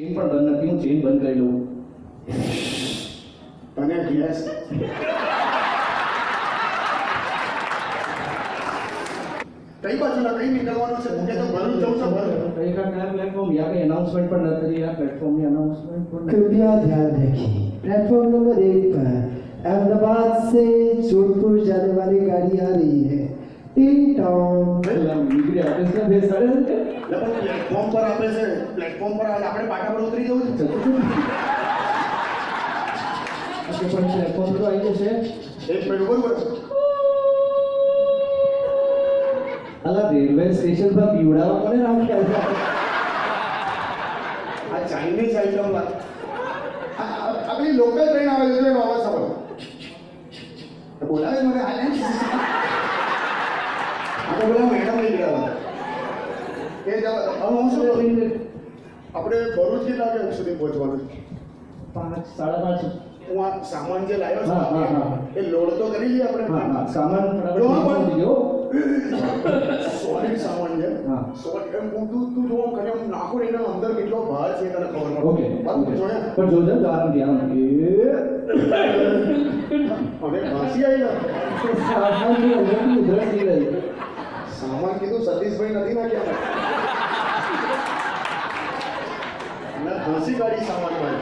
Chain પણ બંધ નથી, હું ચેન બંધ કરી લઉં. તને ગેસ કઈ બાજુના કઈ નીકળવાનું છે? મુકે તો ભરૂચ જવું છે. ભરૂચ कहीं का क्या प्लेटफॉर्म या कहीं अनाउंसमेंट पर न करिए, या प्लेटफॉर्म में अनाउंसमेंट पर कृपया ध्यान रखिए, प्लेटफॉर्म नंबर 1 पर अहमदाबाद से जोधपुर जाने वाली गाड़ी आ रही है. टिंग टोंग. ડિગ્રી આર્ટિસ્ટ ને ભેસ કરે છે. પ્લેટફોર્મ પર આપે છે. પ્લેટફોર્મ પર આપણે પાટા પર ઉતરી જવું છે. ઓકે, પણ પ્લેટફોર્મ તો આવી જશે. એક મિનિટ બરોબર. અલા રેલવે સ્ટેશન પર પીવડાવવા કોને નામ કહે છે? આ ચાઇનીઝ આઈટમ લાગ. આપણી લોકલ ટ્રેન આવે છે એનો અવાજ સાંભળો. બોલાવે મને આ તો બોલા મેડમ નીકળ્યા એ હું શું આપણે ભરૂચ કેટલા વાગે સુધી પહોંચવાનું? 5, 5:30. હું આ સામાન જે લાવ્યો હા, હા, છું હા. એ લોડ તો કરી લઈએ આપણે. હા હા, સામાન ફટાફટ દીજો. સોલિડ સામાન છે. હા. સોલિડ એમ તું જો ખાલી આમ નાખો ને એના અંદર કેટલો ભાર છે તને ખબર પડે. ઓકે બાકી જોયા પણ જોજો તો આરામથી આરામથી. અને ઘાસી આવી ને સામાનની અંદરથી ઉધરસ થઈ રહી. સામાન કીધું સતીશભાઈ નથી નાખ્યા ના ઘાસી ગાડી સામાન માં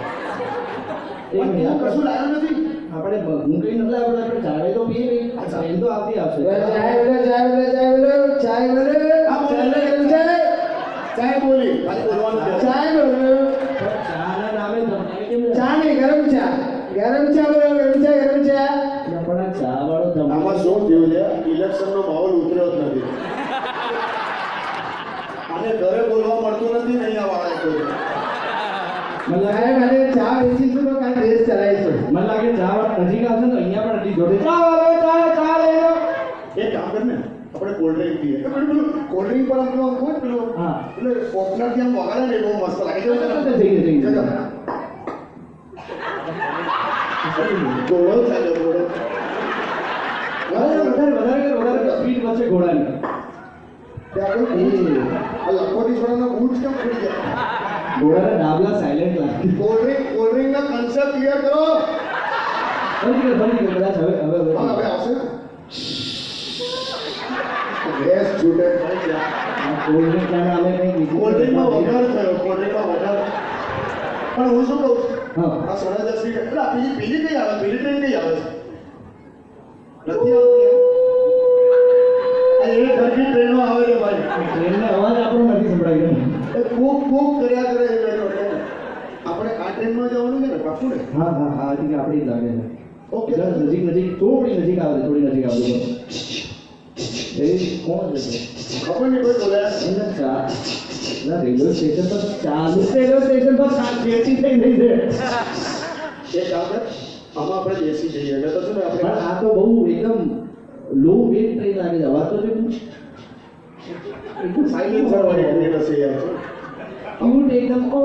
એક મિનિટ, કશું લાવ્યો નથી. આપણે હું કઈ નથી લાવ્યો, આપણે ચાય તો પીએ નહીં. ચાય તો આવતી આવશે. ચાય બોલી ખાલી બોલવાનું છે. ચાના નામે ધમકાવી કેમ લે? ગરમ ચા પણ આ ચા વાળો ધમકાવ. આમાં શું થયું છે? ઇલેક્શનનો માહોલ ઉતર્યો જ નથી. આને ઘરે બોલવા મળતું નથી ને અહીંયા વાળા કોઈ. મને લાગે ચા વાળો નજીક આવશે તો અહીંયા પણ હજી જોડે ચા વાળો ચા લઈ લો. એક કામ કર ને આપણે કોલ્ડ ડ્રિંક પીએ. પેલું કોલ્ડ ડ્રિંક પર આપણું આમ કોઈ પેલું હા. એટલે પોપનર થી આમ વગાડે ને બહુ મસ્ત લાગે છે. જઈએ ગોળો ચાલે ગોળો. વધારે સ્પીડ વચ્ચે ઘોડાની. ત્યાં આપણે આ લખોટી છોડાનો બૂટ કેમ ખુલી ગયા? ઘોડાના ડાબલા સાયલેન્ટ લાગે. કોલ્ડ ડ્રિંક ના કન્સેપ્ટ ક્લિયર કરો. ફરી કદાચ હવે હા હવે આવશે. ગેસ છૂટે થઈ ગયા. આ કોલ્ડ ડ્રિંક ના નામે કંઈ બીજું કોલ્ડ ડ્રિંકમાં વઘાર થયો. કોલ્ડ ડ્રિંકમાં વઘાર. પણ હું શું કહું છું? હા. આ 10:30 ની એટલે આ પેલી કઈ આવે? પેલી ટ્રેન કઈ આવે છે? નથી આવતી એમ? આ એક ઘરની ટ્રેનો આવે છે ભાઈ. ટ્રેનનો અવાજ આપણો નથી સંભળાઈ ગયો. એ ખૂબ કર્યા કરે છે ટ્રેનો. આપણે આ ટ્રેનમાં જવાનું છે ને પાકું ને? હા હા હા, ઠીક આપણી જ લાગે છે. ઓકે. જરા નજીક થોડી નજીક આવે. એ કોણ છે? ખબર નહીં કોઈ બોલે. એને ચા ના રેલવે સ્ટેશન પર ચાલુ રેલવે સ્ટેશન પર બેસી થઈ રહી છે. એક કામ કર આમાં આપણે બેસી જઈએ એટલે તો શું ને પણ આપણે આ તો બહુ એકદમ લો વેટ ટ્રેન લાગે છે. અવાજ તો જો સાયલેન્સર વાળી ટ્રેન હશે યાર. ક્યુટ એકદમ. તો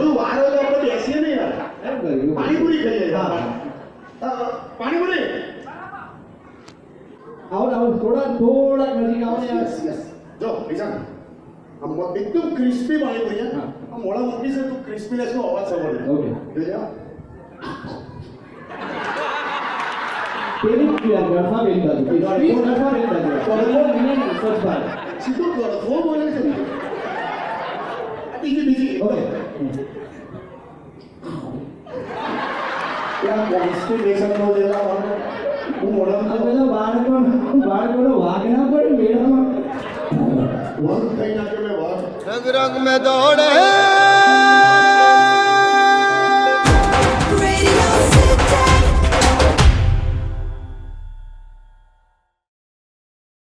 હજુ વાર હોય તો આપણે બેસીએ ને યાર. એમ કર્યું. પાણીપુરી ખાઈએ. હા. પાણીપુરી. આવો થોડા નજીક આવો ને યાર. યસ જો પૈસા આમ એકદમ ક્રિસ્પી પાણીપુરી. હા. આ મોળા મૂકી છે તો ક્રિસ્પીનેસ નો અવાજ સાંભળે. ઓકે. જોજો. પેલી ગળફા પેલી બાજુ. ગળફા પેલી બાજુ. કોલમો મિનિટ સ્વચ્છ ભારત. સીધું કરો ફોન બોલે છે. બીજી ઓકે. ત્યાં કોન્સ્ટિપેશન નો જેલા હું મોઢા આ બધા બાળકોનો વાગ ના પડે મેળામાં. વન થઈ નાખ્યો મેં વાત. रंग रंग में दौड़े